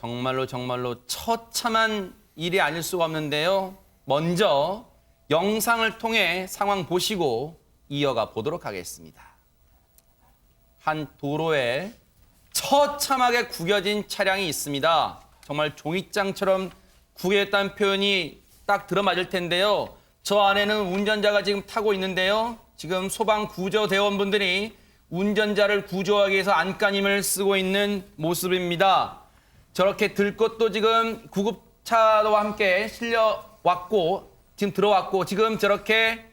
정말로 처참한 일이 아닐 수가 없는데요. 먼저 영상을 통해 상황 보시고 이어가 보도록 하겠습니다. 한 도로에 처참하게 구겨진 차량이 있습니다. 정말 종이장처럼 구겨졌다는 표현이 딱 들어맞을 텐데요. 저 안에는 운전자가 지금 타고 있는데요. 지금 소방구조대원분들이 운전자를 구조하기 위해서 안간힘을 쓰고 있는 모습입니다. 저렇게 들것도 지금 구급차와 함께 실려왔고 지금 들어왔고 지금 저렇게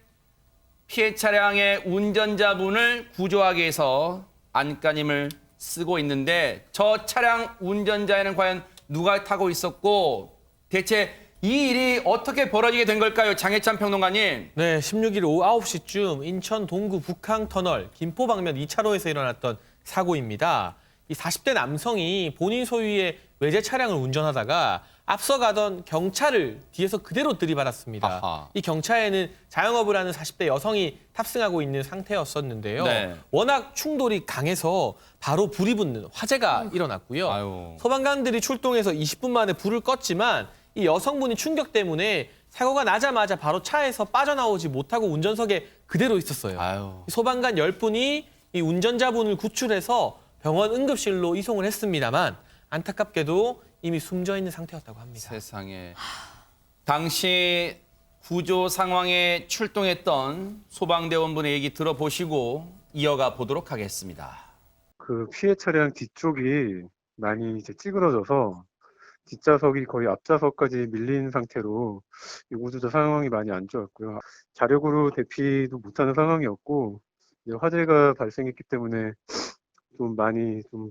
피해 차량의 운전자분을 구조하기 위해서 안간힘을 쓰고 있는데 저 차량 운전자에는 과연 누가 타고 있었고 대체 이 일이 어떻게 벌어지게 된 걸까요? 장해찬 평론가님. 네, 16일 오후 9시쯤 인천 동구 북항터널 김포 방면 2차로에서 일어났던 사고입니다. 이 40대 남성이 본인 소유의 외제 차량을 운전하다가 앞서가던 경차를 뒤에서 그대로 들이받았습니다. 아하. 이 경차에는 자영업을 하는 40대 여성이 탑승하고 있는 상태였었는데요. 네. 워낙 충돌이 강해서 바로 불이 붙는 화재가 일어났고요. 아유. 소방관들이 출동해서 20분 만에 불을 껐지만 이 여성분이 충격 때문에 사고가 나자마자 바로 차에서 빠져나오지 못하고 운전석에 그대로 있었어요. 아유. 소방관 10분이 이 운전자분을 구출해서 병원 응급실로 이송을 했습니다만 안타깝게도 이미 숨져 있는 상태였다고 합니다. 세상에. 당시 구조 상황에 출동했던 소방대원분의 얘기 들어보시고 이어가 보도록 하겠습니다. 그 피해 차량 뒤쪽이 많이 이제 찌그러져서 뒷좌석이 거의 앞좌석까지 밀린 상태로 이 우주자 상황이 많이 안 좋았고요. 자력으로 대피도 못하는 상황이었고 이제 화재가 발생했기 때문에 좀 많이 좀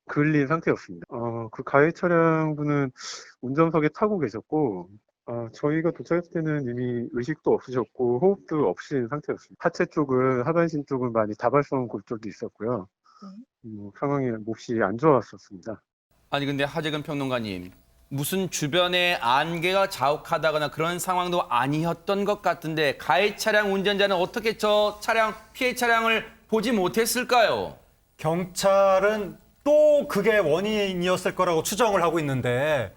그을린 상태였습니다. 그 가해 차량분은 운전석에 타고 계셨고 저희가 도착했을 때는 이미 의식도 없으셨고 호흡도 없으신 상태였습니다. 하체 쪽은 하반신 쪽은 많이 다발성 골절도 있었고요. 상황이 몹시 안 좋았었습니다. 아니 근데 하재근 평론가님 무슨 주변에 안개가 자욱하다거나 그런 상황도 아니었던 것 같은데 가해 차량 운전자는 어떻게 저 차량 피해 차량을 보지 못했을까요? 경찰은 또 그게 원인이었을 거라고 추정을 하고 있는데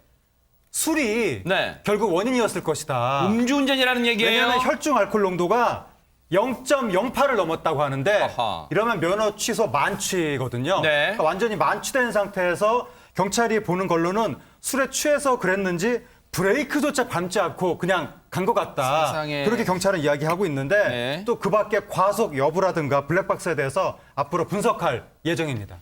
술이 네. 결국 원인이었을 것이다. 음주운전이라는 얘기예요. 왜냐하면 혈중 알코올 농도가 0.08을 넘었다고 하는데 아하. 이러면 면허 취소 만취거든요. 네. 그러니까 완전히 만취된 상태에서 경찰이 보는 걸로는 술에 취해서 그랬는지 브레이크조차 밟지 않고 그냥 간 것 같다. 세상에. 그렇게 경찰은 이야기하고 있는데 네. 또 그 밖에 과속 여부라든가 블랙박스에 대해서 앞으로 분석할 예정입니다.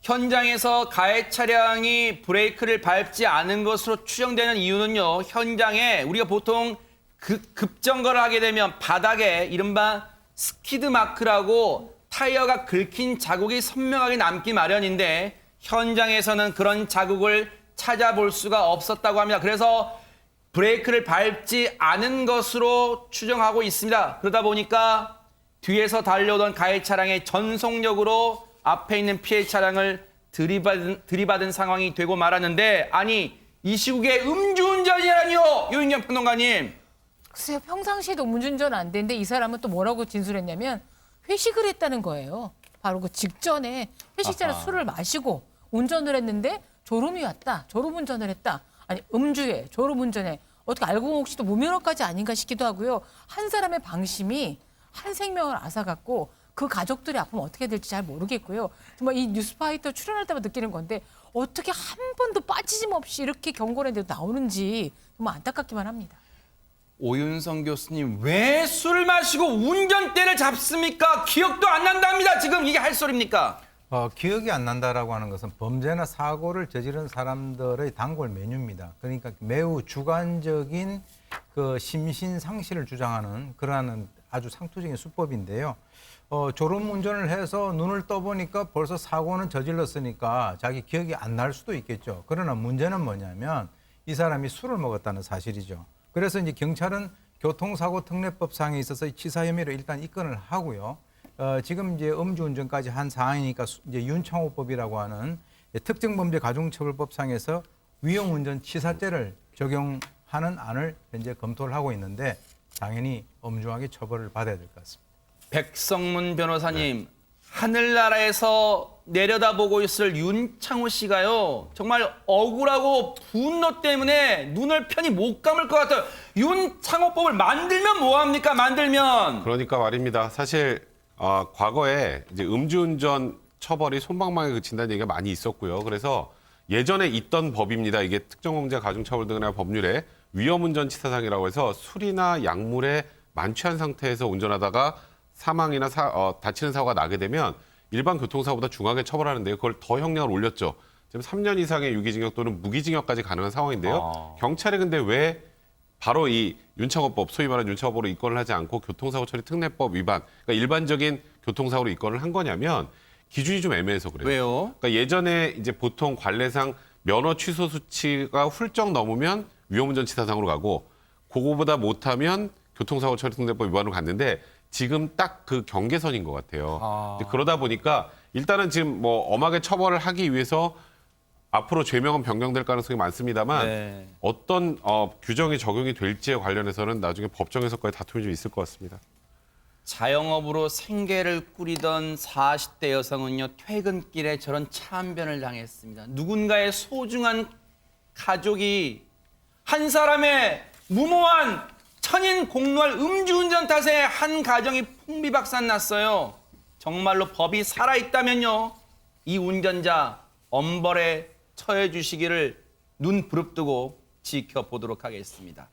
현장에서 가해 차량이 브레이크를 밟지 않은 것으로 추정되는 이유는요. 현장에 우리가 보통 급정거를 하게 되면 바닥에 이른바 스키드 마크라고 타이어가 긁힌 자국이 선명하게 남기 마련인데 현장에서는 그런 자국을 찾아볼 수가 없었다고 합니다. 그래서 브레이크를 밟지 않은 것으로 추정하고 있습니다. 그러다 보니까 뒤에서 달려오던 가해 차량의 전속력으로 앞에 있는 피해 차량을 들이받은 상황이 되고 말았는데 아니 이 시국에 음주운전이라니요. 유인경 평론가님. 글쎄요, 평상시에도 음주운전 안 되는데 이 사람은 또 뭐라고 진술했냐면 회식을 했다는 거예요. 바로 그 직전에 회식 전에 아하. 술을 마시고 운전을 했는데 졸음이 왔다. 졸음운전을 했다. 아니 음주에 졸음운전에 어떻게 알고 보면 혹시 또 무면허까지 아닌가 싶기도 하고요. 한 사람의 방심이 한 생명을 앗아갔고 그 가족들이 아프면 어떻게 될지 잘 모르겠고요. 정말 이 뉴스파이터 출연할 때마다 느끼는 건데 어떻게 한 번도 빠지짐 없이 이렇게 경고를 했는데 나오는지 정말 안타깝기만 합니다. 오윤성 교수님 왜 술을 마시고 운전대를 잡습니까? 기억도 안 난답니다. 지금 이게 할 소리입니까? 기억이 안 난다라고 하는 것은 범죄나 사고를 저지른 사람들의 단골 메뉴입니다. 그러니까 매우 주관적인 그 심신 상실을 주장하는 그러한 아주 상투적인 수법인데요. 졸음 운전을 해서 눈을 떠보니까 벌써 사고는 저질렀으니까 자기 기억이 안 날 수도 있겠죠. 그러나 문제는 뭐냐면 이 사람이 술을 먹었다는 사실이죠. 그래서 이제 경찰은 교통사고 특례법상에 있어서 치사 혐의로 일단 입건을 하고요. 지금 이제 음주운전까지 한 상황이니까 이제 윤창호법이라고 하는 특정범죄 가중처벌법상에서 위험운전 치사죄를 적용하는 안을 현재 검토를 하고 있는데 당연히 엄중하게 처벌을 받아야 될 것 같습니다. 백성문 변호사님 하늘나라에서 내려다보고 있을 윤창호 씨가요. 정말 억울하고 분노 때문에 눈을 편히 못 감을 것 같아요. 윤창호법을 만들면 뭐합니까? 만들면. 그러니까 말입니다. 사실 과거에 이제 음주운전 처벌이 솜방망에 그친다는 얘기가 많이 있었고요. 그래서 예전에 있던 법입니다. 이게 특정범죄 가중처벌 등의 법률에 위험운전치사상이라고 해서 술이나 약물에 만취한 상태에서 운전하다가 사망이나 다치는 사고가 나게 되면 일반 교통사고보다 중하게 처벌하는데요. 그걸 더 형량을 올렸죠. 지금 3년 이상의 유기징역 또는 무기징역까지 가능한 상황인데요. 경찰이 근데 왜 바로 이 윤창호법, 소위 말하는 윤창호법으로 입건을 하지 않고 교통사고 처리 특례법 위반, 그러니까 일반적인 교통사고로 입건을 한 거냐면 기준이 좀 애매해서 그래요. 왜요? 그러니까 예전에 이제 보통 관례상 면허 취소 수치가 훌쩍 넘으면 위험운전치사상으로 가고 그거보다 못하면 교통사고 처리 특례법 위반으로 갔는데 지금 딱 그 경계선인 것 같아요. 그러다 보니까 일단은 지금 뭐 엄하게 처벌을 하기 위해서 앞으로 죄명은 변경될 가능성이 많습니다만 네. 어떤 규정이 적용이 될지에 관련해서는 나중에 법정에서까지 다툼이 좀 있을 것 같습니다. 자영업으로 생계를 꾸리던 40대 여성은요. 퇴근길에 저런 참변을 당했습니다. 누군가의 소중한 가족이 한 사람의 무모한 천인 공노할 음주운전 탓에 한 가정이 풍비박산 났어요. 정말로 법이 살아있다면요. 이 운전자 엄벌에 처해 주시기를 눈 부릅뜨고 지켜보도록 하겠습니다.